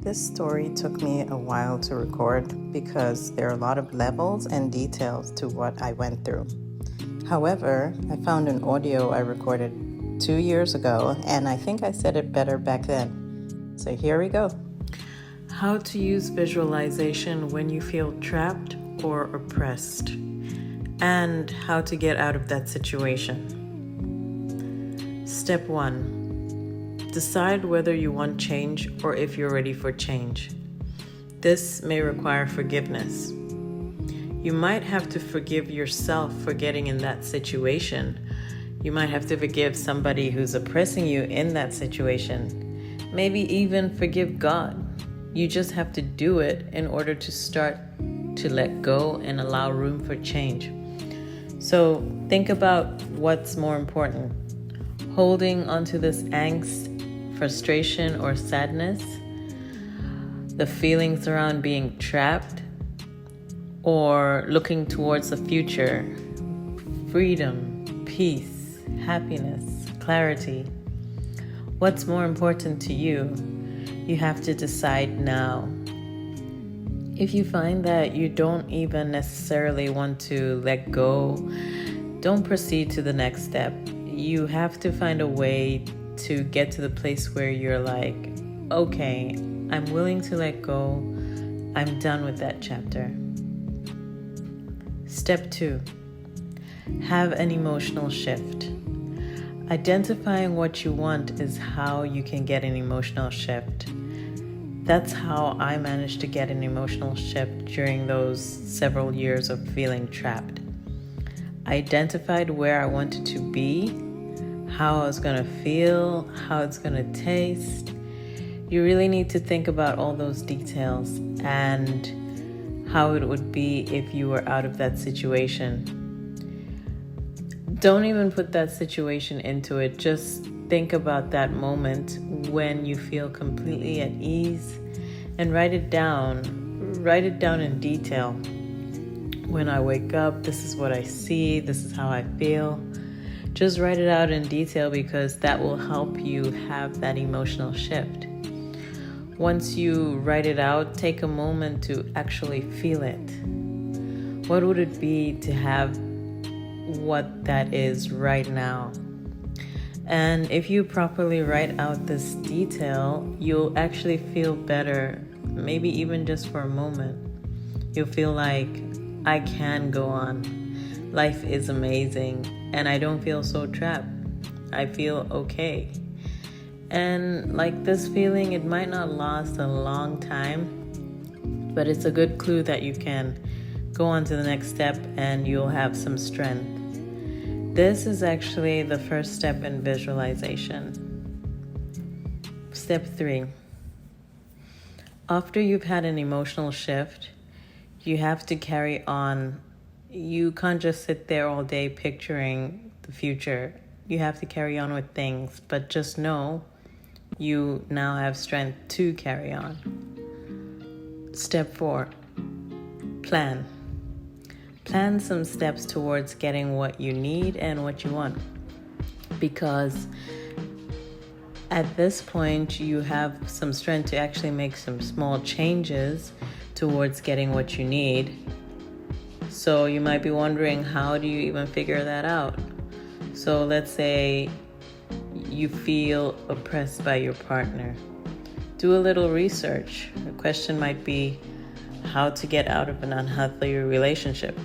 This story took me a while to record because there are a lot of levels and details to what I went through. However, I found an audio I recorded 2 years ago, and I think I said it better back then. So here we go. How to use visualization when you feel trapped or oppressed, and how to get out of that situation. Step 1. Decide whether you want change or if you're ready for change. This may require forgiveness. You might have to forgive yourself for getting in that situation. You might have to forgive somebody who's oppressing you in that situation. Maybe even forgive God. You just have to do it in order to start to let go and allow room for change. So think about what's more important. Holding onto this angst, frustration, or sadness, the feelings around being trapped, or looking towards the future, freedom, peace, happiness, clarity. What's more important to you? You have to decide now. If you find that you don't even necessarily want to let go, don't proceed to the next step. You have to find a way to get to the place where you're like, okay, I'm willing to let go. I'm done with that chapter. Step 2. Have an emotional shift. Identifying what you want is how you can get an emotional shift. That's how I managed to get an emotional shift during those several years of feeling trapped. I identified where I wanted to be, how I was going to feel, how it's going to taste. You really need to think about all those details and how it would be if you were out of that situation. Don't even put that situation into it. Just think about that moment when you feel completely at ease and write it down. Write it down in detail. When I wake up, this is what I see, this is how I feel. Just write it out in detail because that will help you have that emotional shift. Once you write it out, take a moment to actually feel it. What would it be to have what that is right now? And if you properly write out this detail, you'll actually feel better, maybe even just for a moment. You'll feel like, I can go on. Life is amazing, and I don't feel so trapped. I feel okay. And like this feeling, it might not last a long time, but it's a good clue that you can go on to the next step and you'll have some strength. This is actually the first step in visualization. Step 3. After you've had an emotional shift, you have to carry on. You can't just sit there all day picturing the future. You have to carry on with things, but just know you now have strength to carry on. Step 4. Plan. Plan some steps towards getting what you need and what you want. Because at this point, you have some strength to actually make some small changes towards getting what you need. So you might be wondering, how do you even figure that out? So let's say you feel oppressed by your partner. Do a little research. The question might be how to get out of an unhealthy relationship,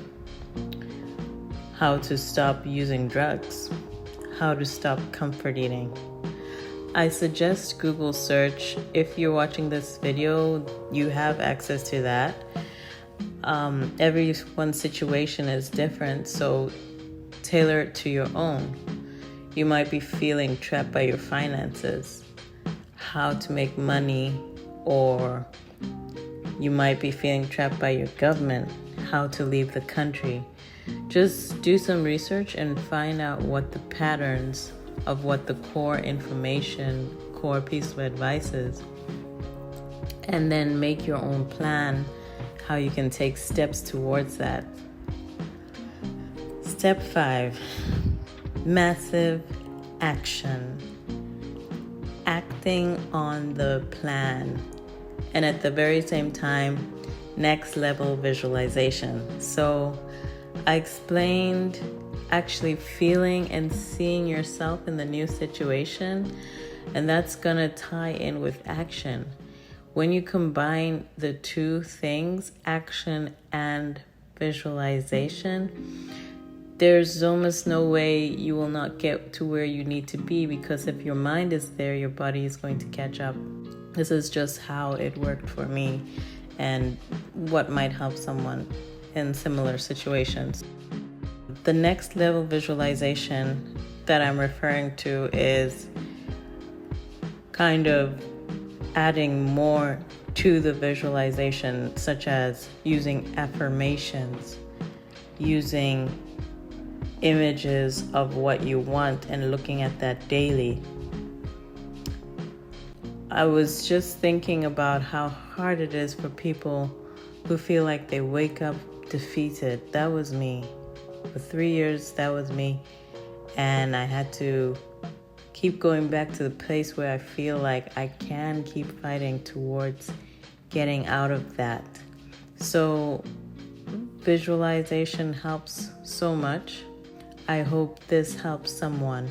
how to stop using drugs, how to stop comfort eating. I suggest Google search. If you're watching this video, you have access to that. Everyone's situation is different, so tailor it to your own. You might be feeling trapped by your finances, how to make money, or you might be feeling trapped by your government, how to leave the country. Just do some research and find out what the patterns of what the core information, core piece of advice is, and then make your own plan how you can take steps towards that. Step 5. Massive action. Acting on the plan. and at the very same time, next level visualization. So I explained actually feeling and seeing yourself in the new situation, and that's gonna tie in with action. When you combine the two things, action and visualization, there's almost no way you will not get to where you need to be, because if your mind is there, your body is going to catch up. This is just how it worked for me and what might help someone in similar situations. The next level visualization that I'm referring to is kind of adding more to the visualization, such as using affirmations, using images of what you want and looking at that daily. I was just thinking about how hard it is for people who feel like they wake up defeated. That was me. For 3 years, that was me. And I had to keep going back to the place where I feel like I can keep fighting towards getting out of that. So visualization helps so much. I hope this helps someone.